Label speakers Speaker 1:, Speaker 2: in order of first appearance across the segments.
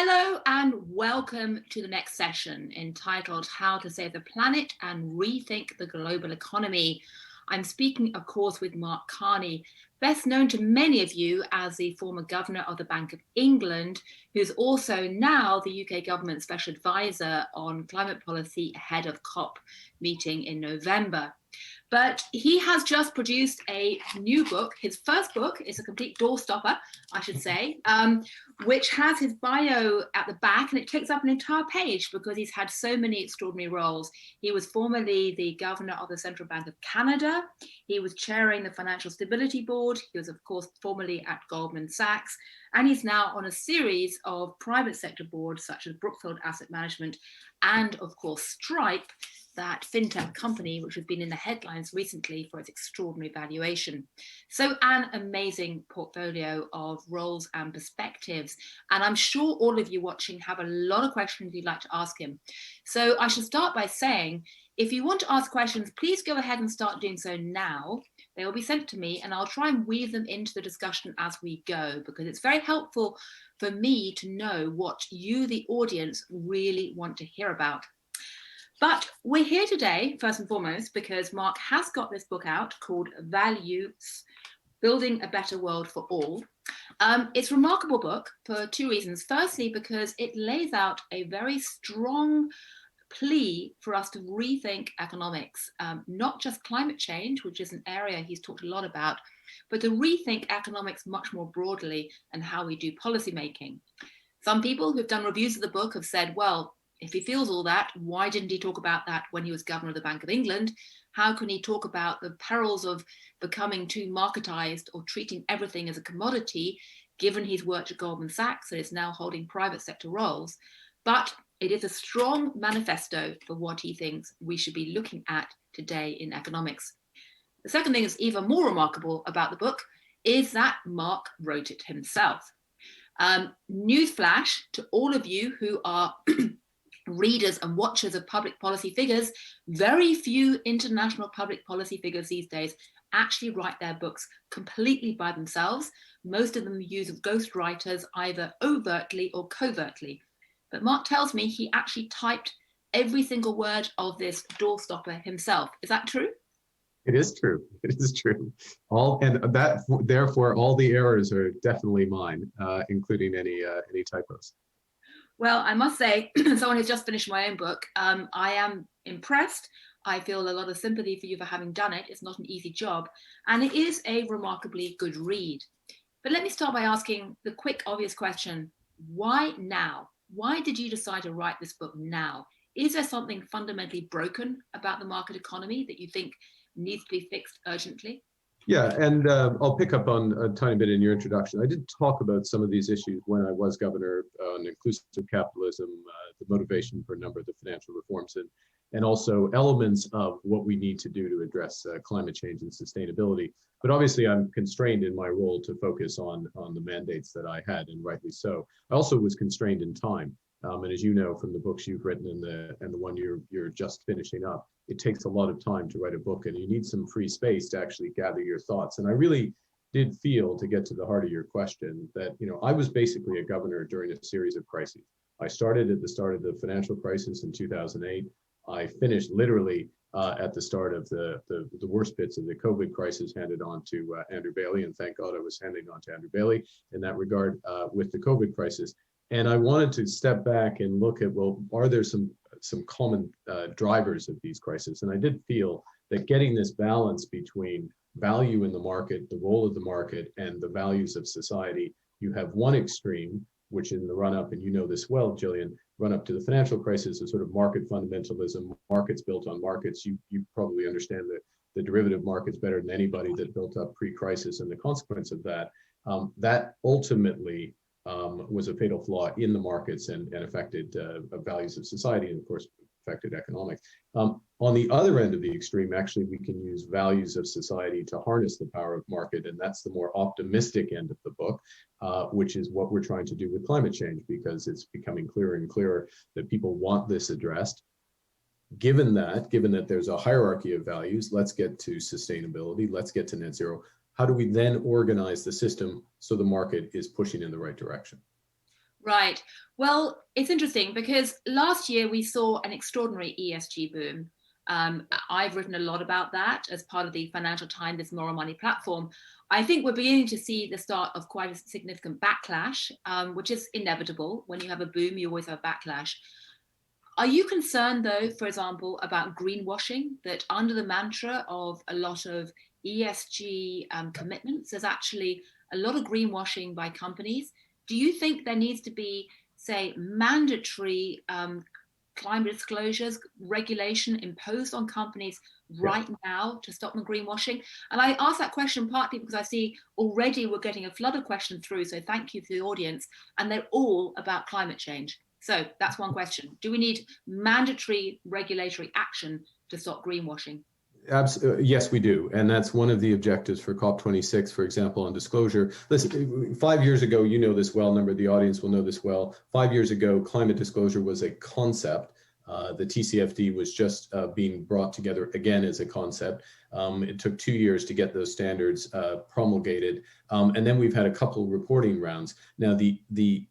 Speaker 1: Hello and welcome to the next session entitled How to Save the Planet and Rethink the Global Economy. I'm speaking, of course, with Mark Carney, best known to many of you as the former governor of the Bank of England, who's also now the UK government special advisor on climate policy ahead of COP meeting in November. But he has just produced a new book. His first book is a complete doorstopper, I should say, which has his bio at the back, and it takes up an entire page because he's had so many extraordinary roles. He was formerly the governor of the Central Bank of Canada. He was chairing the Financial Stability Board. He was, of course, formerly at Goldman Sachs. And he's now on a series of private sector boards, such as Brookfield Asset Management and, of course, Stripe, that fintech company, which has been in the headlines recently for its extraordinary valuation. So an amazing portfolio of roles and perspectives. And I'm sure all of you watching have a lot of questions you'd like to ask him. So I should start by saying, if you want to ask questions, please go ahead and start doing so now. They will be sent to me and I'll try and weave them into the discussion as we go, because it's very helpful for me to know what you, the audience, really want to hear about. But we're here today, first and foremost, because Mark has got this book out called Values, Building a Better World for All. It's a remarkable book for two reasons. Firstly, because it lays out a very strong plea for us to rethink economics, not just climate change, which is an area he's talked a lot about, but to rethink economics much more broadly and how we do policy making. Some people who've done reviews of the book have said, well, if he feels all that, why didn't he talk about that when he was governor of the Bank of England? How can he talk about the perils of becoming too marketized or treating everything as a commodity, given he's worked at Goldman Sachs and is now holding private sector roles? But it is a strong manifesto for what he thinks we should be looking at today in economics. The second thing that's even more remarkable about the book is that Mark wrote it himself. Newsflash to all of you who are readers and watchers of public policy figures, very few international public policy figures these days actually write their books completely by themselves. Most of them use ghostwriters either overtly or covertly. But Mark tells me he actually typed every single word of this doorstopper himself. Is that true?
Speaker 2: It is true. It is true. Therefore, all the errors are definitely mine, including any typos.
Speaker 1: Well, I must say, someone who's just finished my own book, I am impressed. I feel a lot of sympathy for you for having done it. It's not an easy job, and it is a remarkably good read. But let me start by asking the quick, obvious question: why now? Why did you decide to write this book now? Is there something fundamentally broken about the market economy that you think needs to be fixed urgently?
Speaker 2: Yeah, and I'll pick up on a tiny bit in your introduction. I did talk about some of these issues when I was governor on inclusive capitalism, the motivation for a number of the financial reforms, and also elements of what we need to do to address climate change and sustainability. But obviously, I'm constrained in my role to focus on the mandates that I had, and rightly so. I also was constrained in time. And as you know from the books you've written and the one you're just finishing up, it takes a lot of time to write a book, and you need some free space to actually gather your thoughts. And I really did feel, to get to the heart of your question, that I was basically a governor during a series of crises. I started at the start of the financial crisis in 2008. I finished literally at the start of the worst bits of the COVID crisis, handed on to Andrew Bailey, and thank God I was handing on to Andrew Bailey in that regard with the COVID crisis. And I wanted to step back and look at, well, are there some common drivers of these crises? And I did feel that getting this balance between value in the market, the role of the market, and the values of society, you have one extreme, which in the run-up, and you know this well, Gillian, run-up to the financial crisis is sort of market fundamentalism, markets built on markets. You probably understand the derivative markets better than anybody that built up pre-crisis, and the consequence of that, that ultimately was a fatal flaw in the markets and affected values of society, and of course affected economics. On the other end of the extreme, actually, we can use values of society to harness the power of market, and that's the more optimistic end of the book, which is what we're trying to do with climate change, because it's becoming clearer and clearer that people want this addressed. Given that there's a hierarchy of values, let's get to sustainability, let's get to net zero. How do we then organize the system so the market is pushing in the right direction?
Speaker 1: Right. Well, it's interesting because last year we saw an extraordinary ESG boom. I've written a lot about that as part of the Financial Times This Moral Money platform. I think we're beginning to see the start of quite a significant backlash, which is inevitable. When you have a boom, you always have a backlash. Are you concerned, though, for example, about greenwashing, that under the mantra of a lot of ESG commitments, there's actually a lot of greenwashing by companies? Do you think there needs to be, say, mandatory climate disclosures, regulation imposed on companies
Speaker 2: Yeah.
Speaker 1: right now to stop them greenwashing? And I ask that question partly because I see already we're getting a flood of questions through, so thank you to the audience, and they're all about climate change. So that's one question. Do we need mandatory regulatory action to stop greenwashing?
Speaker 2: Yes, we do. And that's one of the objectives for COP26, for example, on disclosure. Listen, 5 years ago, you know this well, a number of the audience will know this well. 5 years ago, climate disclosure was a concept. The TCFD was just being brought together again as a concept. It took 2 years to get those standards promulgated. And then we've had a couple of reporting rounds. Now, the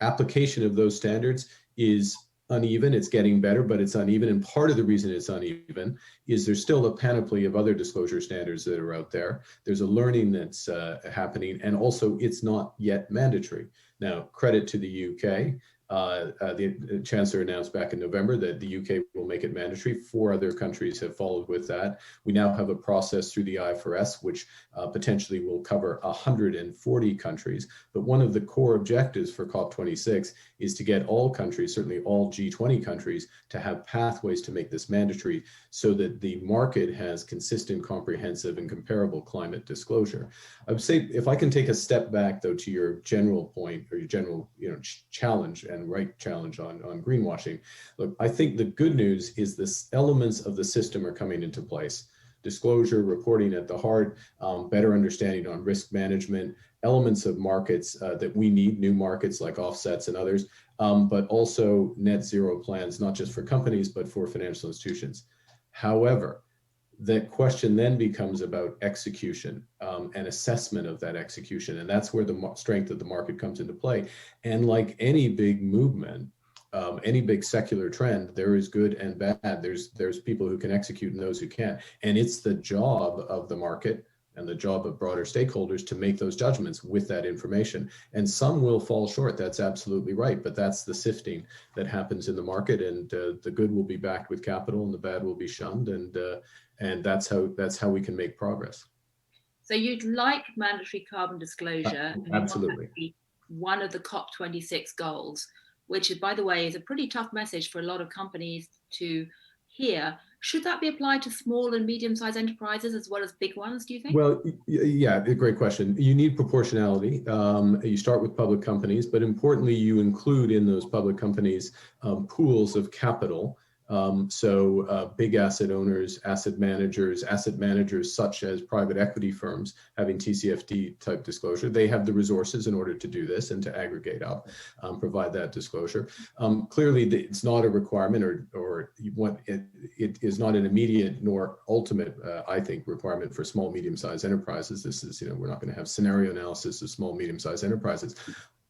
Speaker 2: application of those standards is uneven. It's getting better, but it's uneven. And part of the reason it's uneven is there's still a panoply of other disclosure standards that are out there. There's a learning that's happening, and also it's not yet mandatory. Now, credit to the UK. The Chancellor announced back in November that the UK will make it mandatory. 4 other countries have followed with that. We now have a process through the IFRS, which potentially will cover 140 countries. But one of the core objectives for COP26 is to get all countries, certainly all G20 countries, to have pathways to make this mandatory so that the market has consistent, comprehensive, and comparable climate disclosure. I would say, if I can take a step back, though, to your general point or your general challenge and right challenge on greenwashing. Look, I think the good news is this elements of the system are coming into place. Disclosure, reporting at the heart, better understanding on risk management, elements of markets that we need, new markets like offsets and others, but also net zero plans, not just for companies, but for financial institutions. However, the question then becomes about execution and assessment of that execution. And that's where the strength of the market comes into play. And like any big movement, any big secular trend, there is good and bad. There's people who can execute and those who can't. And it's the job of the market and the job of broader stakeholders to make those judgments with that information. And some will fall short, that's absolutely right, but that's the sifting that happens in the market, and the good will be backed with capital and the bad will be shunned, and that's how we can make progress.
Speaker 1: So you'd like mandatory carbon disclosure, and you want that
Speaker 2: Absolutely.
Speaker 1: to be one of the COP26 goals, which, by the way, is a pretty tough message for a lot of companies to hear. Should that be applied to small and medium-sized enterprises as well as big ones, do you think?
Speaker 2: Well, yeah, great question. You need proportionality. You start with public companies, but importantly, you include in those public companies pools of capital. So big asset owners, asset managers such as private equity firms having TCFD type disclosure, they have the resources in order to do this and to aggregate up, provide that disclosure. Clearly, it's not a requirement, or it is not an immediate nor ultimate, I think, requirement for small, medium-sized enterprises. This is, we're not going to have scenario analysis of small, medium-sized enterprises,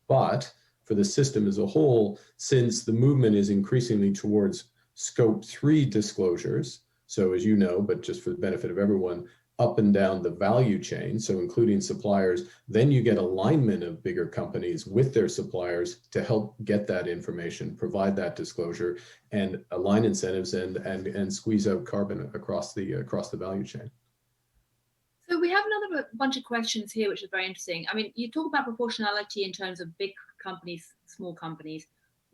Speaker 2: but for the system as a whole, since the movement is increasingly towards Scope 3 disclosures, so as you know, but just for the benefit of everyone, up and down the value chain, so including suppliers, then you get alignment of bigger companies with their suppliers to help get that information, provide that disclosure, and align incentives and squeeze out carbon across the value chain.
Speaker 1: So we have another bunch of questions here, which is very interesting. I mean, you talk about proportionality in terms of big companies, small companies.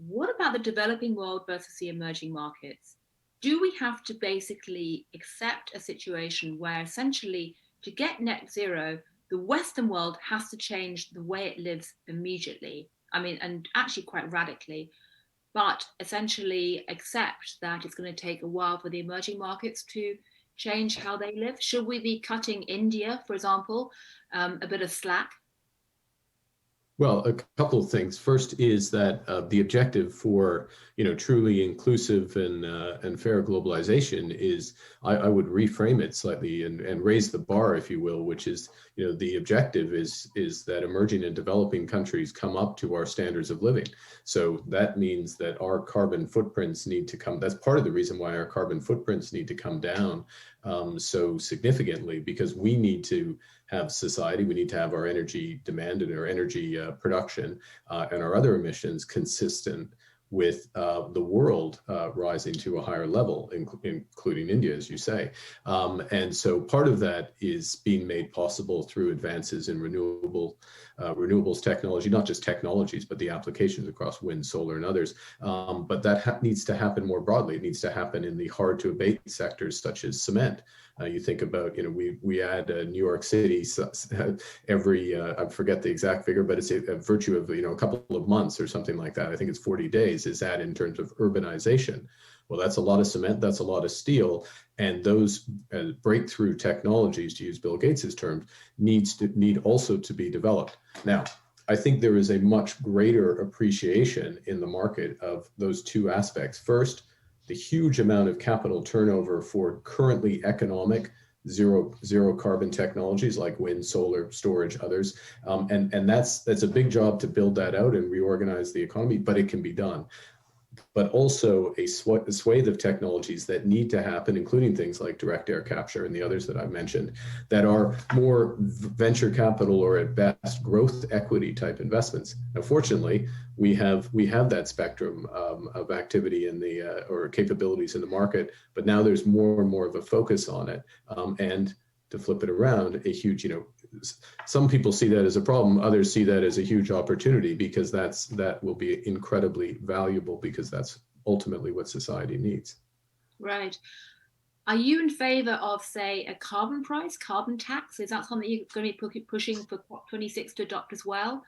Speaker 1: What about the developing world versus the emerging markets? Do we have to basically accept a situation where essentially to get net zero, the Western world has to change the way it lives immediately? I mean, and actually quite radically, but essentially accept that it's going to take a while for the emerging markets to change how they live? Should we be cutting India, for example, a bit of slack?
Speaker 2: Well, a couple of things. First is that the objective for truly inclusive and fair globalization is I would reframe it slightly and raise the bar, if you will, which is the objective is that emerging and developing countries come up to our standards of living. So that means that our carbon footprints need to come. That's part of the reason why our carbon footprints need to come down so significantly, because we need to have society, we need to have our energy demand and our energy production and our other emissions consistent with the world rising to a higher level, including India, as you say. And so part of that is being made possible through advances in renewables technology, not just technologies, but the applications across wind, solar, and others. But that needs to happen more broadly. It needs to happen in the hard to abate sectors such as cement. You think about, we add New York City every, I forget the exact figure, but it's a virtue of, a couple of months or something like that. I think it's 40 days is that in terms of urbanization. Well, that's a lot of cement, that's a lot of steel. And those breakthrough technologies, to use Bill Gates's terms, need also to be developed. Now, I think there is a much greater appreciation in the market of those two aspects. First, the huge amount of capital turnover for currently economic zero carbon technologies like wind, solar, storage, others. And that's a big job to build that out and reorganize the economy, but it can be done. But also a swathe of technologies that need to happen, including things like direct air capture and the others that I mentioned, that are more venture capital or at best growth equity type investments. Now, fortunately, we have that spectrum of activity in the or capabilities in the market, but now there's more and more of a focus on it. And to flip it around, a huge, some people see that as a problem, others see that as a huge opportunity, because that will be incredibly valuable, because that's ultimately what society needs.
Speaker 1: Right. Are you in favor of, say, a carbon price, carbon tax? Is that something you're going to be pushing for COP26 to adopt as well?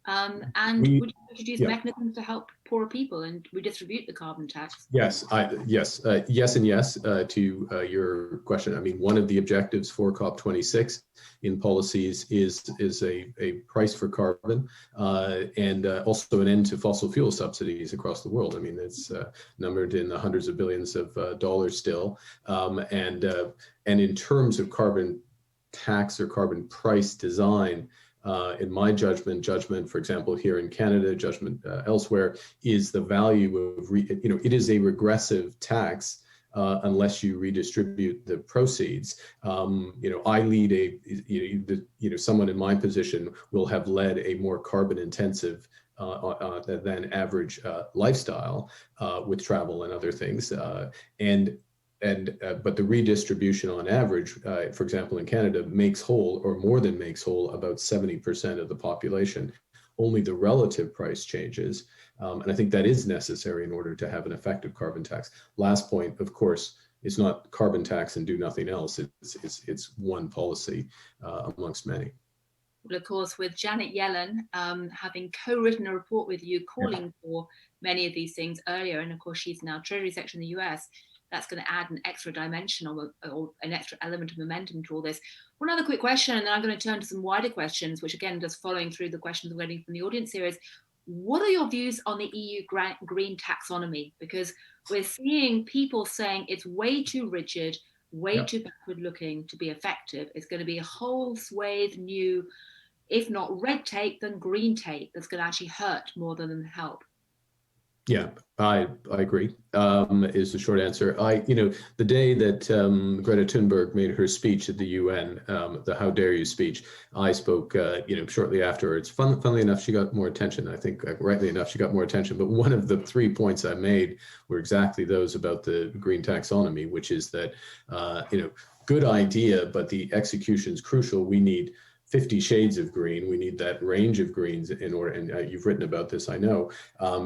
Speaker 1: And would you introduce mechanisms to help poorer people and redistribute the carbon tax?
Speaker 2: Yes, yes, and yes to your question. I mean, one of the objectives for COP26 in policies is a price for carbon and also an end to fossil fuel subsidies across the world. I mean, it's numbered in the hundreds of billions of dollars still. And in terms of carbon tax or carbon price design, in my judgment, for example, here in Canada, judgment elsewhere, is the value of, it is a regressive tax unless you redistribute the proceeds. I lead someone in my position will have led a more carbon intensive than average lifestyle with travel and other things. But the redistribution on average, for example, in Canada, makes whole, or more than makes whole, about 70% of the population. Only the relative price changes. And I think that is necessary in order to have an effective carbon tax. Last point, of course, it's not carbon tax and do nothing else. It's one policy amongst many.
Speaker 1: Well, of course, with Janet Yellen having co-written a report with you calling for many of these things earlier, and of course she's now Treasury Secretary in the US, that's going to add an extra dimension or an extra element of momentum to all this. One other quick question, and then I'm going to turn to some wider questions, which again, just following through the questions we're getting from the audience here, is what are your views on the EU Green Taxonomy? Because we're seeing people saying it's way too rigid, way too backward looking to be effective. It's going to be a whole swathe new, if not red tape, then green tape that's going to actually hurt more than help.
Speaker 2: Yeah, I agree, is the short answer. The day that Greta Thunberg made her speech at the UN, the How Dare You speech, I spoke, shortly afterwards. Funnily enough, she got more attention. I think rightly enough, she got more attention. But one of the 3 points I made were exactly those about the Green Taxonomy, which is that, good idea, but the execution is crucial. We need 50 shades of green. We need that range of greens in order, and you've written about this, I know,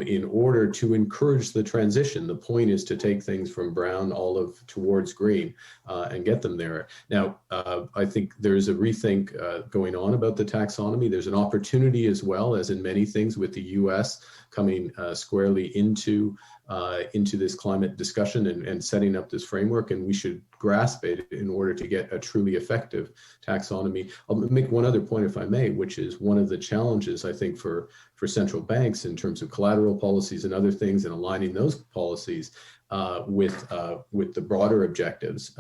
Speaker 2: in order to encourage the transition. The point is to take things from brown, olive towards green and get them there. Now, I think there's a rethink going on about the taxonomy. There's an opportunity as well, as in many things, with the US coming squarely into into this climate discussion and setting up this framework, and we should grasp it in order to get a truly effective taxonomy. I'll make one other point, if I may, which is one of the challenges, I think, for central banks in terms of collateral policies and other things, and aligning those policies with the broader objectives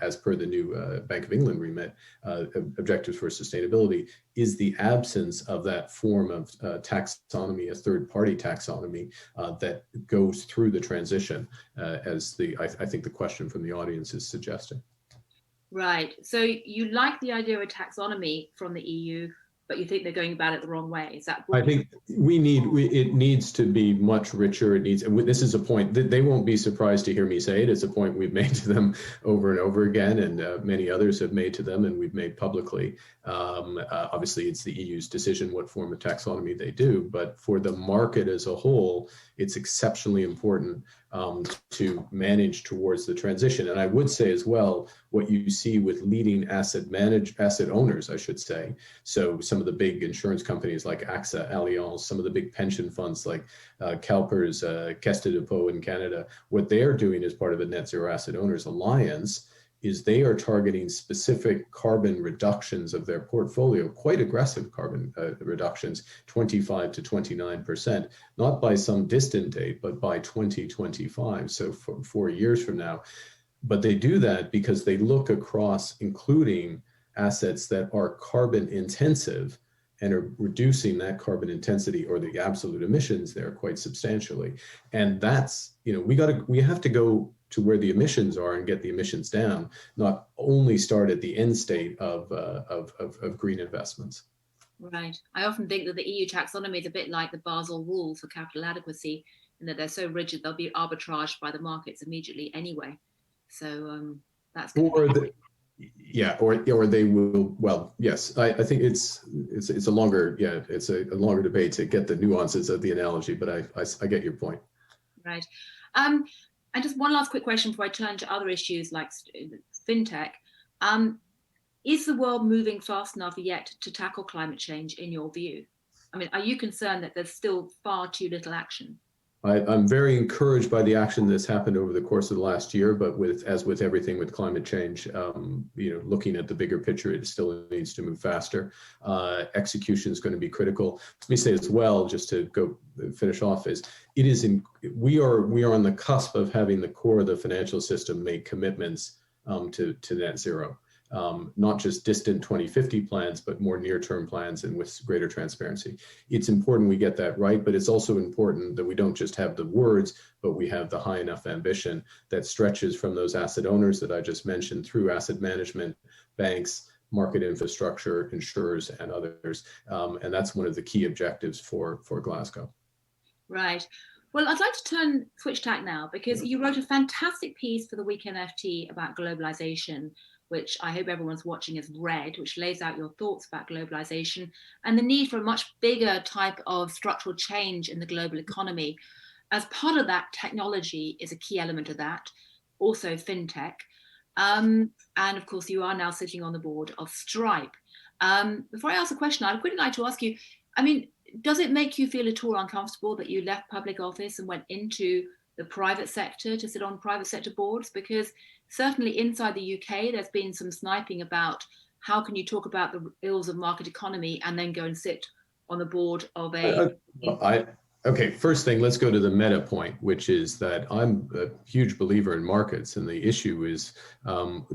Speaker 2: as per the new Bank of England remit, objectives for sustainability, is the absence of that form of taxonomy, a third-party taxonomy that goes through the transition, as I think the question from the audience is suggesting.
Speaker 1: Right. So you like the idea of a taxonomy from the EU, but you think they're going about it the wrong way. Is that?
Speaker 2: I think it needs to be much richer. It needs, and this is a point that they won't be surprised to hear me say it. It's a point we've made to them over and over again, and many others have made to them, and we've made publicly. Obviously, it's the EU's decision what form of taxonomy they do, but for the market as a whole, it's exceptionally important to manage towards the transition. And I would say as well, what you see with leading asset owners, I should say. So some of the big insurance companies like AXA, Allianz, some of the big pension funds like CalPERS, Caisse de dépôt in Canada, what they're doing as part of a Net Zero Asset Owners Alliance is they are targeting specific carbon reductions of their portfolio, quite aggressive carbon reductions, 25 to 29%, not by some distant date, but by 2025, so 4 years from now. But they do that because they look across, including assets that are carbon intensive, and are reducing that carbon intensity or the absolute emissions there quite substantially. And that's, we have to go to where the emissions are and get the emissions down, not only start at the end state of green investments.
Speaker 1: Right. I often think that the EU taxonomy is a bit like the Basel rules for capital adequacy, in that they're so rigid they'll be arbitraged by the markets immediately anyway. So that's going to be...
Speaker 2: Yeah, or they will. Well, yes, I think it's a longer debate to get the nuances of the analogy, but I get your point.
Speaker 1: Right. And just one last quick question before I turn to other issues like fintech. Is the world moving fast enough yet to tackle climate change, in your view? I mean, are you concerned that there's still far too little action?
Speaker 2: I'm very encouraged by the action that's happened over the course of the last year, but as with everything with climate change, looking at the bigger picture, it still needs to move faster. Execution is going to be critical. Let me say as well, just to go finish off, we are on the cusp of having the core of the financial system make commitments to net zero. Not just distant 2050 plans, but more near-term plans and with greater transparency. It's important we get that right, but it's also important that we don't just have the words, but we have the high enough ambition that stretches from those asset owners that I just mentioned through asset management, banks, market infrastructure, insurers, and others. And that's one of the key objectives for Glasgow.
Speaker 1: Right. Well, I'd like to switch tack now, because you wrote a fantastic piece for the Week NFT about globalization, which I hope everyone's watching has read, which lays out your thoughts about globalization and the need for a much bigger type of structural change in the global economy. As part of that, technology is a key element of that, also fintech. And of course, you are now sitting on the board of Stripe. Before I ask a question, I'd quickly like to ask you, I mean, does it make you feel at all uncomfortable that you left public office and went into the private sector to sit on private sector boards? Because certainly inside the UK, there's been some sniping about how can you talk about the ills of market economy and then go and sit on the board of a...
Speaker 2: Okay, first thing, let's go to the meta point, which is that I'm a huge believer in markets, and the issue is,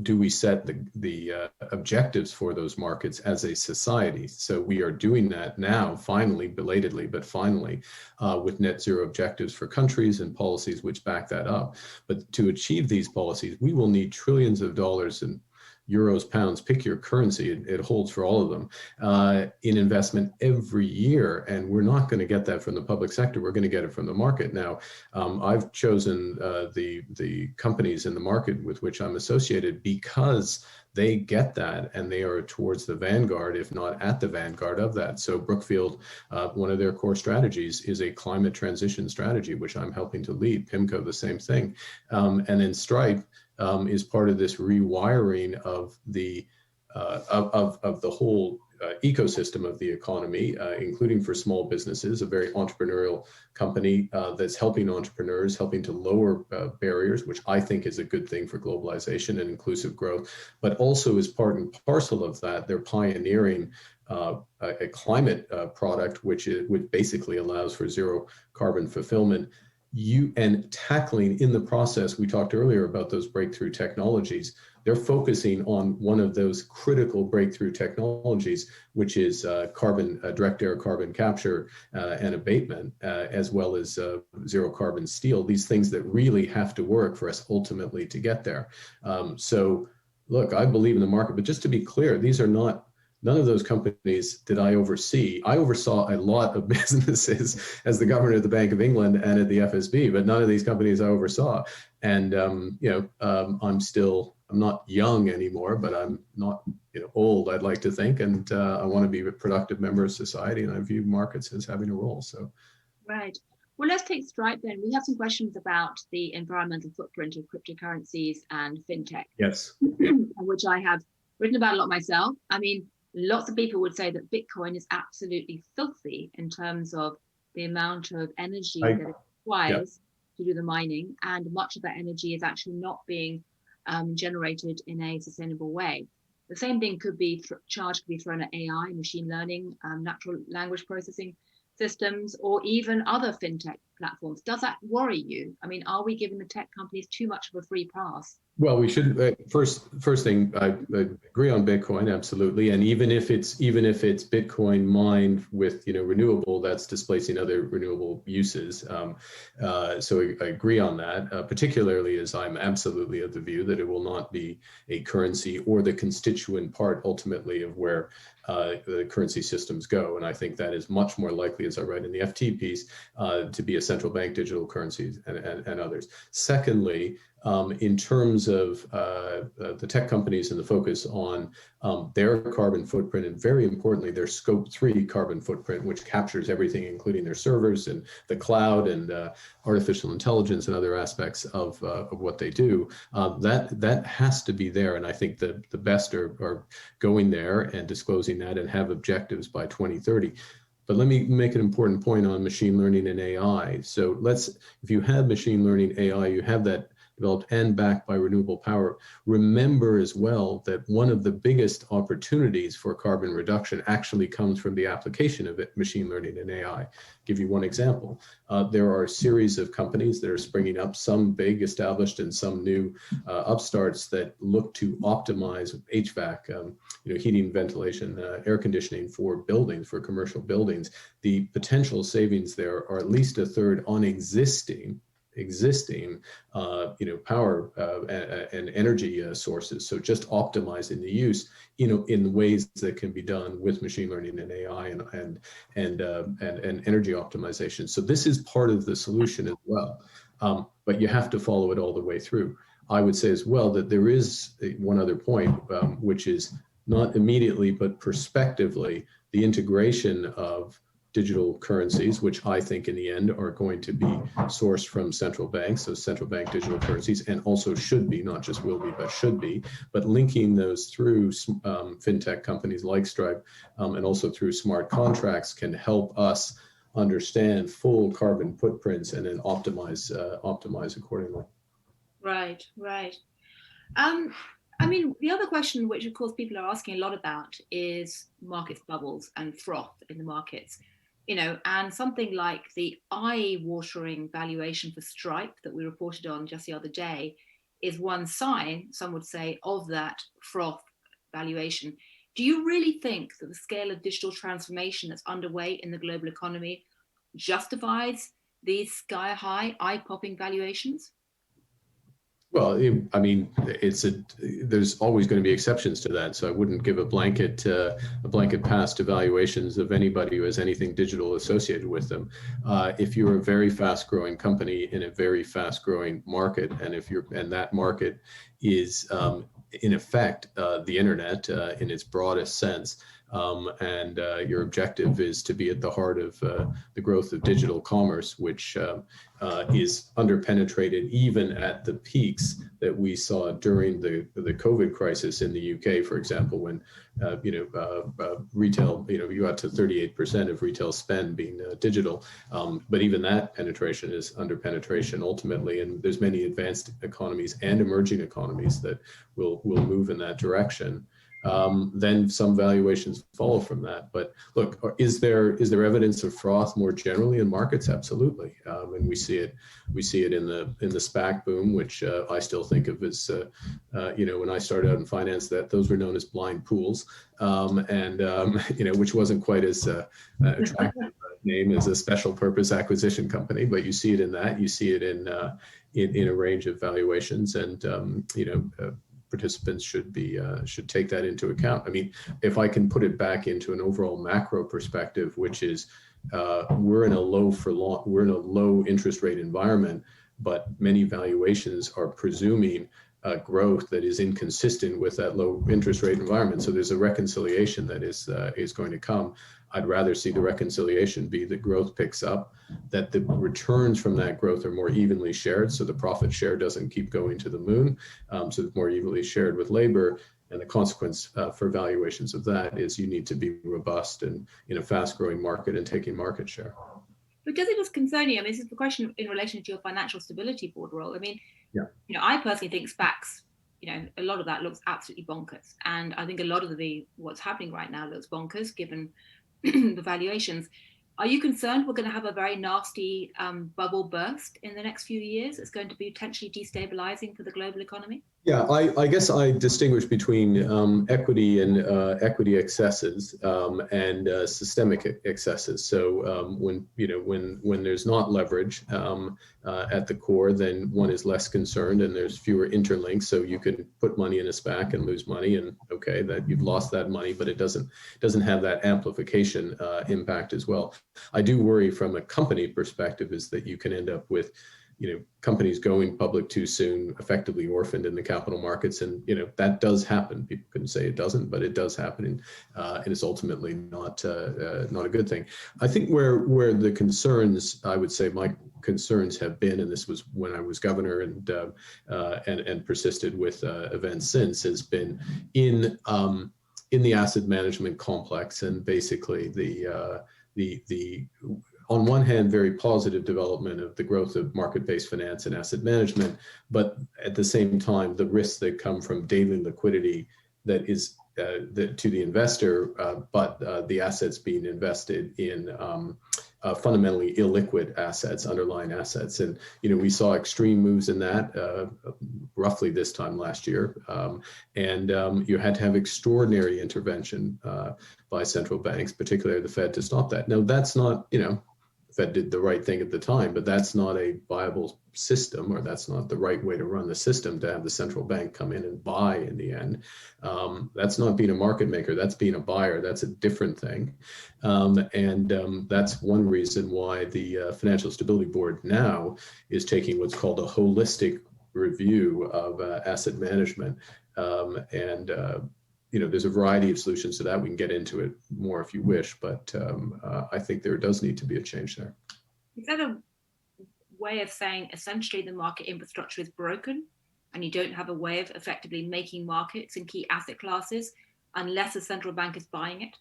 Speaker 2: do we set the objectives for those markets as a society? So we are doing that now, finally, belatedly, but finally, with net zero objectives for countries and policies which back that up. But to achieve these policies, we will need trillions of dollars in euros, pounds, pick your currency, it holds for all of them, in investment every year. And we're not going to get that from the public sector. We're going to get it from the market. Now, I've chosen the companies in the market with which I'm associated because they get that and they are towards the vanguard, if not at the vanguard of that. So Brookfield, one of their core strategies is a climate transition strategy, which I'm helping to lead. PIMCO, the same thing. And then Stripe, is part of this rewiring of the whole ecosystem of the economy, including for small businesses, a very entrepreneurial company that's helping entrepreneurs, helping to lower barriers, which I think is a good thing for globalization and inclusive growth. But also as part and parcel of that, they're pioneering a climate product, which basically allows for zero carbon fulfillment. And tackling in the process, we talked earlier about those breakthrough technologies. They're focusing on one of those critical breakthrough technologies, which is direct air carbon capture and abatement, as well as zero carbon steel, these things that really have to work for us ultimately to get there. So look, I believe in the market, but just to be clear, these are not, none of those companies did I oversee. I oversaw a lot of businesses as the governor of the Bank of England and at the FSB, but none of these companies I oversaw. And I'm not young anymore, but I'm not old, I'd like to think, and I want to be a productive member of society, and I view markets as having a role. So,
Speaker 1: right. Well, let's take Stripe then. We have some questions about the environmental footprint of cryptocurrencies and fintech.
Speaker 2: yes,
Speaker 1: which I have written about a lot myself. I mean, lots of people would say that Bitcoin is absolutely filthy in terms of the amount of energy that it requires to do the mining, and much of that energy is actually not being generated in a sustainable way. The same thing could be charge could be thrown at AI, machine learning, natural language processing systems, or even other fintech platforms. Does that worry you? I mean, are we giving the tech companies too much of a free pass?
Speaker 2: Well, we should first thing, I agree on Bitcoin, absolutely, and even if it's Bitcoin mined with renewable, that's displacing other renewable uses. So I agree on that, particularly as I'm absolutely of the view that it will not be a currency or the constituent part ultimately of where the currency systems go, and I think that is much more likely, as I write in the FT piece, to be a central bank digital currencies and others. Secondly, in terms of the tech companies and the focus on their carbon footprint, and very importantly, their Scope 3 carbon footprint, which captures everything, including their servers and the cloud and artificial intelligence and other aspects of what they do, that has to be there. And I think the best are going there and disclosing that and have objectives by 2030. But let me make an important point on machine learning and AI. So if you have machine learning AI, you have that developed and backed by renewable power. Remember as well that one of the biggest opportunities for carbon reduction actually comes from the application of machine learning and AI. Give you one example. There are a series of companies that are springing up, some big established and some new upstarts that look to optimize HVAC, heating, ventilation, air conditioning for buildings, for commercial buildings. The potential savings there are at least a third on existing power and energy sources. So just optimizing the use, in ways that can be done with machine learning and AI and energy optimization. So this is part of the solution as well. But you have to follow it all the way through. I would say as well that there is one other point, which is not immediately, but prospectively, the integration of digital currencies, which I think in the end are going to be sourced from central banks, so central bank digital currencies, and also should be, not just will be, but should be, but linking those through fintech companies like Stripe and also through smart contracts can help us understand full carbon footprints and then optimize accordingly.
Speaker 1: Right. I mean, the other question, which of course people are asking a lot about, is market bubbles and froth in the markets. And something like the eye-watering valuation for Stripe that we reported on just the other day is one sign, some would say, of that froth valuation. Do you really think that the scale of digital transformation that's underway in the global economy justifies these sky-high, eye-popping valuations?
Speaker 2: Well, I mean, there's always going to be exceptions to that. So I wouldn't give a blanket pass to valuations of anybody who has anything digital associated with them. If you're a very fast-growing company in a very fast-growing market, and that market is in effect the internet in its broadest sense, and your objective is to be at the heart of the growth of digital commerce, which is underpenetrated even at the peaks that we saw during the COVID crisis in the UK, for example, when retail, you got to 38% of retail spend being digital, but even that penetration is under penetration ultimately, and there's many advanced economies and emerging economies that will move in that direction. Then some valuations follow from that. But look, is there evidence of froth more generally in markets? Absolutely, and we see it in the SPAC boom, which I still think of as when I started out in finance, that those were known as blind pools, which wasn't quite as attractive a name as a special purpose acquisition company, but you see it in that. You see it in a range of valuations, and participants should take that into account. I mean, if I can put it back into an overall macro perspective, which is we're in a low interest rate environment, but many valuations are presuming growth that is inconsistent with that low interest rate environment. So there's a reconciliation that is going to come. I'd rather see the reconciliation be that growth picks up, that the returns from that growth are more evenly shared, so the profit share doesn't keep going to the moon, so it's more evenly shared with labor. And the consequence for valuations of that is you need to be robust and in a fast-growing market and taking market share.
Speaker 1: But does it just concern you? I mean, this is the question in relation to your financial stability board role. I mean, I personally think SPACs, a lot of that looks absolutely bonkers. And I think a lot of what's happening right now looks bonkers given the valuations. Are you concerned we're going to have a very nasty bubble burst in the next few years? It's going to be potentially destabilizing for the global economy?
Speaker 2: Yeah, I guess I distinguish between equity and equity excesses and systemic excesses. So when there's not leverage at the core, then one is less concerned, and there's fewer interlinks. So you can put money in a SPAC and lose money, and okay, that you've lost that money, but it doesn't have that amplification impact as well. I do worry from a company perspective is that you can end up with companies going public too soon, effectively orphaned in the capital markets. And, that does happen. People couldn't say it doesn't, but it does happen. And it's ultimately not a good thing. I think where the concerns, I would say my concerns have been, and this was when I was governor and persisted with events since, has been in the asset management complex, and basically the on one hand, very positive development of the growth of market-based finance and asset management, but at the same time, the risks that come from daily liquidity that is to the investor, but the assets being invested in fundamentally illiquid assets, underlying assets. And, we saw extreme moves in that roughly this time last year. And you had to have extraordinary intervention by central banks, particularly the Fed, to stop that. Now, that's not, Fed did the right thing at the time, but that's not a viable system, or that's not the right way to run the system, to have the central bank come in and buy in the end. That's not being a market maker, that's being a buyer. That's a different thing. And that's one reason why the Financial Stability Board now is taking what's called a holistic review of asset management. There's a variety of solutions to that. We can get into it more if you wish, but I think there does need to be a change there.
Speaker 1: Is that a way of saying essentially the market infrastructure is broken and you don't have a way of effectively making markets in key asset classes unless a central bank is buying it?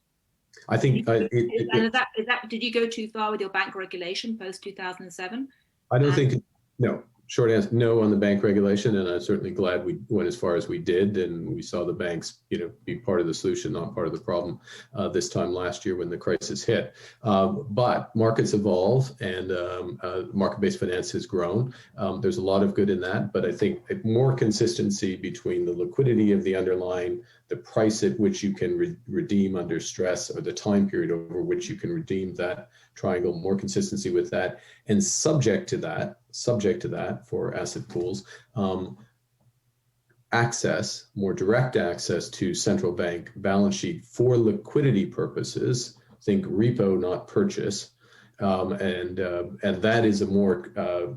Speaker 2: I think
Speaker 1: did you go too far with your bank regulation post 2007?
Speaker 2: I don't think, no. Short answer, no on the bank regulation, and I'm certainly glad we went as far as we did, and we saw the banks, be part of the solution, not part of the problem this time last year when the crisis hit. But markets evolve, and market-based finance has grown. There's a lot of good in that, but I think more consistency between the liquidity of the underlying, the price at which you can redeem under stress, or the time period over which you can redeem that triangle, more consistency with that, and subject to that for asset pools, more direct access to central bank balance sheet for liquidity purposes. Think repo, not purchase. And that is a more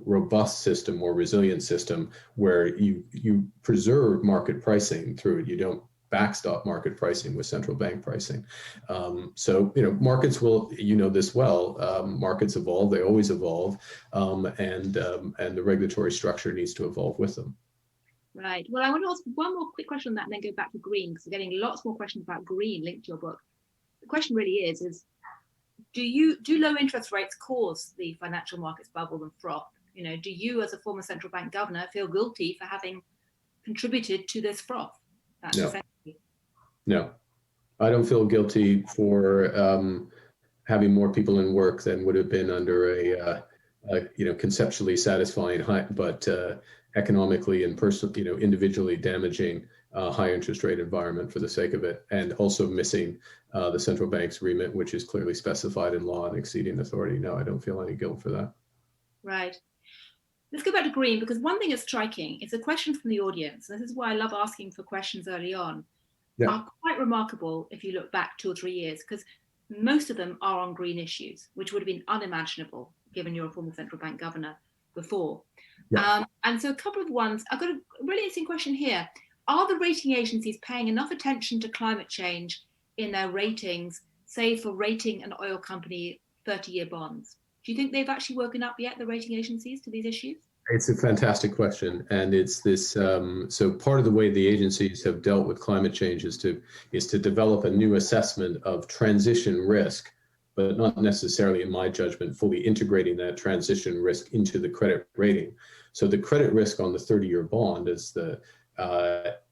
Speaker 2: robust system, more resilient system, where you preserve market pricing through it. You don't backstop market pricing with central bank pricing. So, markets will, this well, markets evolve, they always evolve, and the regulatory structure needs to evolve with them.
Speaker 1: Right. Well, I want to ask one more quick question on that and then go back to green, because we're getting lots more questions about green linked to your book. The question really is do low interest rates cause the financial markets bubble and froth? Do you, as a former central bank governor, feel guilty for having contributed to this froth?
Speaker 2: No, I don't feel guilty for having more people in work than would have been under a conceptually satisfying but economically and personally, individually damaging high interest rate environment for the sake of it, and also missing the central bank's remit, which is clearly specified in law and exceeding authority. No, I don't feel any guilt for that.
Speaker 1: Right. Let's go back to green, because one thing is striking. It's a question from the audience. This is why I love asking for questions early on.
Speaker 2: Yeah.
Speaker 1: Are quite remarkable if you look back 2 or 3 years, because most of them are on green issues, which would have been unimaginable given you're a former central bank governor before.
Speaker 2: Yeah.
Speaker 1: And so a couple of ones. I've got a really interesting question here. Are the rating agencies paying enough attention to climate change in their ratings, say for rating an oil company 30-year bonds? Do you think they've actually woken up yet, the rating agencies, to these issues?
Speaker 2: It's a fantastic question, and it's this. So part of the way the agencies have dealt with climate change is to develop a new assessment of transition risk, but not necessarily, in my judgment, fully integrating that transition risk into the credit rating. So the credit risk on the 30-year bond is the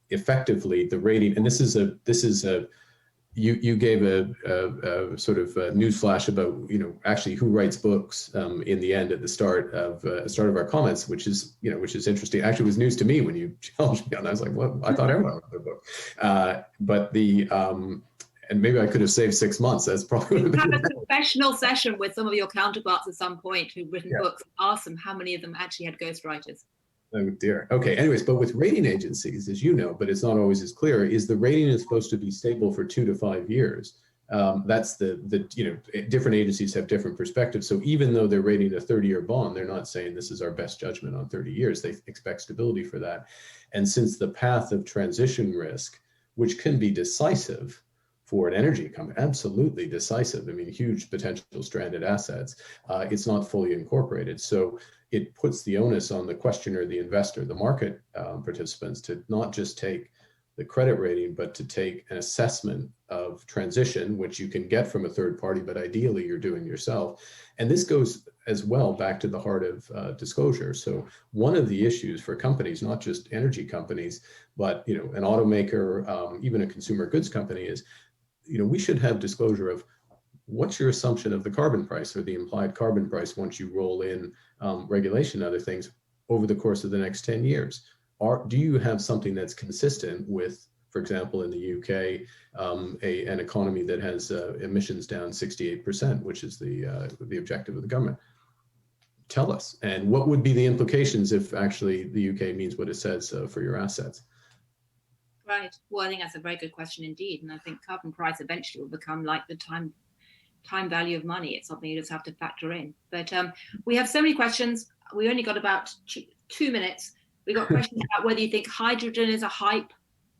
Speaker 2: effectively the rating, and this is a. You gave a sort of a newsflash about actually who writes books in the end at the start of our comments, which is interesting. Actually, it was news to me when you challenged me on that. I was like, well, I thought everyone wrote their book, but and maybe I could have saved 6 months. That's probably
Speaker 1: have a professional session with some of your counterparts at some point who've written books. Ask them how many of them actually had ghostwriters.
Speaker 2: Oh dear. Okay. Anyways, but with rating agencies, as you know, but it's not always as clear, is the rating is supposed to be stable for 2 to 5 years. That's the different agencies have different perspectives. So even though they're rating a 30-year bond, they're not saying this is our best judgment on 30 years. They expect stability for that. And since the path of transition risk, which can be decisive for an energy company, absolutely decisive. I mean, huge potential stranded assets. It's not fully incorporated. So it puts the onus on the questioner, the investor, the market participants to not just take the credit rating, but to take an assessment of transition, which you can get from a third party, but ideally you're doing yourself. And this goes as well back to the heart of disclosure. So one of the issues for companies, not just energy companies, but an automaker, even a consumer goods company is, we should have disclosure of what's your assumption of the carbon price or the implied carbon price once you roll in regulation and other things over the course of the next 10 years. Do you have something that's consistent with, for example, in the UK, an economy that has emissions down 68%, which is the objective of the government? Tell us. And what would be the implications if actually the UK means what it says for your assets?
Speaker 1: Right. Well, I think that's a very good question indeed. And I think carbon price eventually will become like the time value of money. It's something you just have to factor in. But we have so many questions. We only got about 2 minutes. We got questions about whether you think hydrogen is a hype,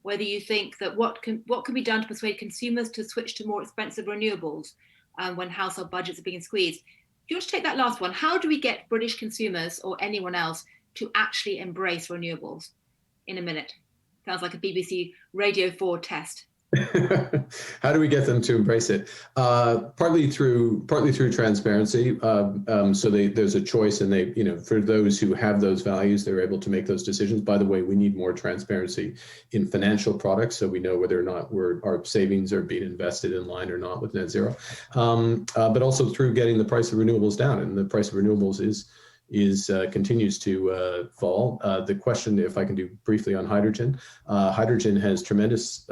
Speaker 1: whether you think that what can be done to persuade consumers to switch to more expensive renewables when household budgets are being squeezed. Do you want to take that last one? How do we get British consumers or anyone else to actually embrace renewables? In a minute. Sounds like a BBC Radio 4 test.
Speaker 2: How do we get them to embrace it? Partly through transparency. So there's a choice, and for those who have those values, they're able to make those decisions. By the way, we need more transparency in financial products, so we know whether or not our savings are being invested in line or not with net zero. But also through getting the price of renewables down, and the price of renewables continues to fall. The question, if I can do briefly on hydrogen, hydrogen has tremendous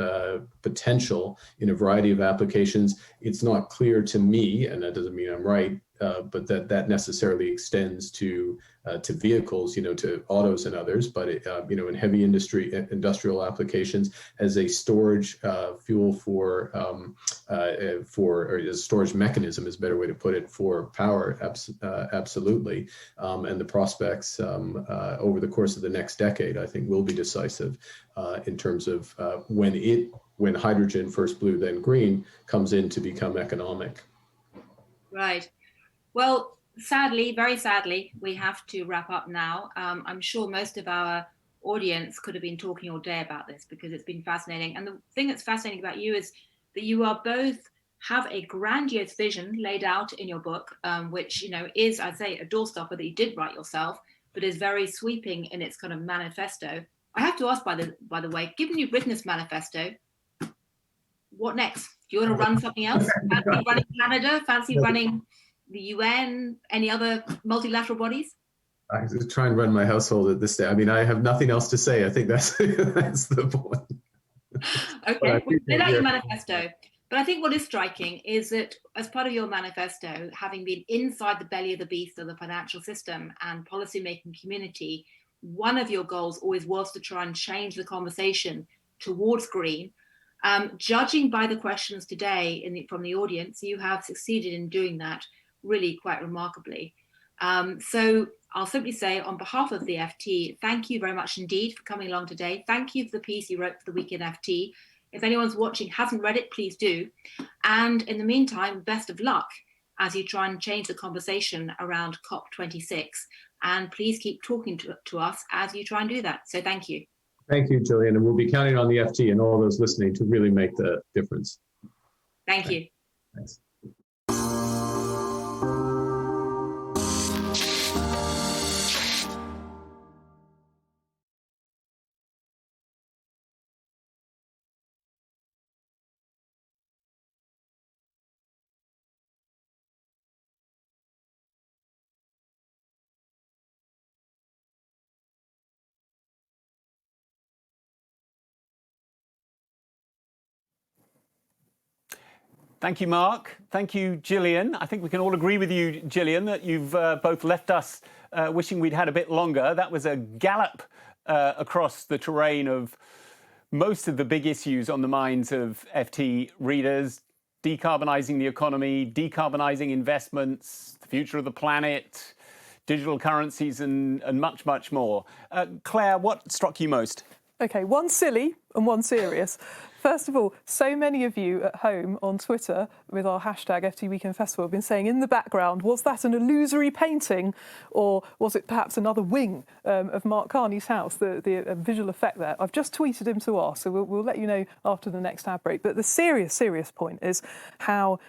Speaker 2: potential in a variety of applications. It's not clear to me, and that doesn't mean I'm right, that necessarily extends to vehicles, to autos and others, but in heavy industrial applications as a storage fuel for or a storage mechanism is a better way to put it, for power, absolutely. And the prospects over the course of the next decade, I think, will be decisive in terms of when hydrogen, first blue, then green, comes in to become economic.
Speaker 1: Right. Well, sadly, very sadly, we have to wrap up now. I'm sure most of our audience could have been talking all day about this because it's been fascinating. And the thing that's fascinating about you is that you are both have a grandiose vision laid out in your book, which, is, I'd say, a doorstopper that you did write yourself, but is very sweeping in its kind of manifesto. I have to ask, by the way, given you've written this manifesto, what next? Do you want to run something else? Fancy running Canada? Fancy running the UN? Any other multilateral bodies?
Speaker 2: I try and run my household at this day. I mean, I have nothing else to say. I think that's the point.
Speaker 1: Okay, well, lay out your manifesto. But I think what is striking is that as part of your manifesto, having been inside the belly of the beast of the financial system and policymaking community, one of your goals always was to try and change the conversation towards green. Judging by the questions today from the audience, you have succeeded in doing that really quite remarkably. So I'll simply say, on behalf of the FT, thank you very much indeed for coming along today. Thank you for the piece you wrote for the Weekend FT. If anyone's watching hasn't read it, please do. And in the meantime, best of luck as you try and change the conversation around COP26. And please keep talking to us as you try and do that. So thank you.
Speaker 2: Thank you, Gillian. And we'll be counting on the FT and all those listening to really make the difference.
Speaker 1: Thank you.
Speaker 2: Thanks.
Speaker 3: Thank you, Mark. Thank you, Gillian. I think we can all agree with you, Gillian, that you've both left us wishing we'd had a bit longer. That was a gallop across the terrain of most of the big issues on the minds of FT readers: decarbonising the economy, decarbonising investments, the future of the planet, digital currencies, and much, much more. Claire, what struck you most?
Speaker 4: Okay, one silly and one serious. First of all, so many of you at home on Twitter with our hashtag FT Weekend Festival have been saying in the background, was that an illusory painting or was it perhaps another wing of Mark Carney's house, the visual effect there? I've just tweeted him to ask, so we'll let you know after the next ad break. But the serious point is how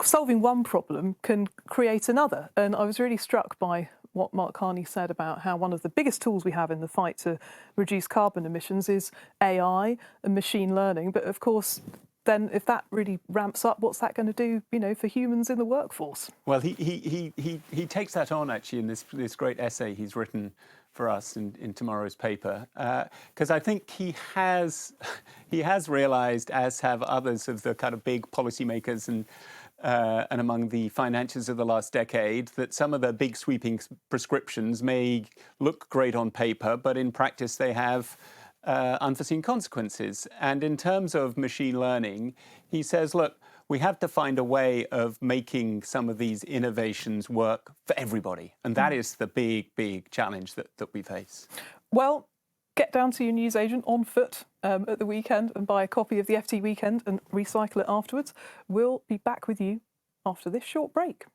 Speaker 4: solving one problem can create another. And I was really struck by what Mark Carney said about how one of the biggest tools we have in the fight to reduce carbon emissions is AI and machine learning. But of course, then if that really ramps up, what's that going to do, for humans in the workforce?
Speaker 3: Well, he takes that on actually in this great essay he's written for us in tomorrow's paper, because I think he has realised, as have others of the kind of big policymakers and among the financiers of the last decade, that some of the big sweeping prescriptions may look great on paper, but in practice they have unforeseen consequences. And in terms of machine learning, he says, look, we have to find a way of making some of these innovations work for everybody. And that is the big challenge that we face.
Speaker 4: Well, get down to your newsagent on foot at the weekend and buy a copy of the FT Weekend and recycle it afterwards. We'll be back with you after this short break.